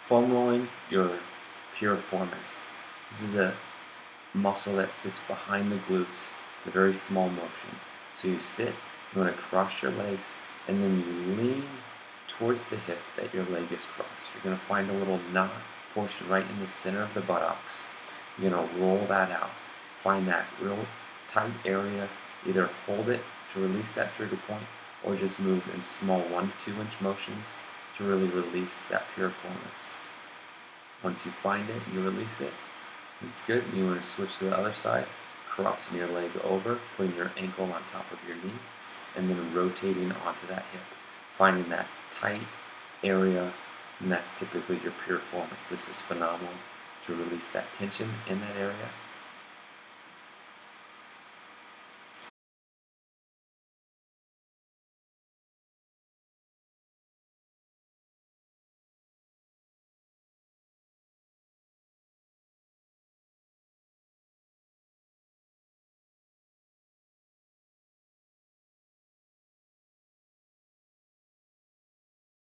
foam rolling your piriformis. This is a muscle that sits behind the glutes. It's a very small motion. So you sit, you want to cross your legs, and then you lean towards the hip that your leg is crossed. You're going to find a little knot portion right in the center of the buttocks. You're going to roll that out. Find that real tight area. Either hold it to release that trigger point, or just move in small 1 to 2 inch motions to really release that piriformis. Once you find it, you release it. It's good. You want to switch to the other side, crossing your leg over, putting your ankle on top of your knee, and then rotating onto that hip, finding that tight area, and that's typically your piriformis. This is phenomenal to release that tension in that area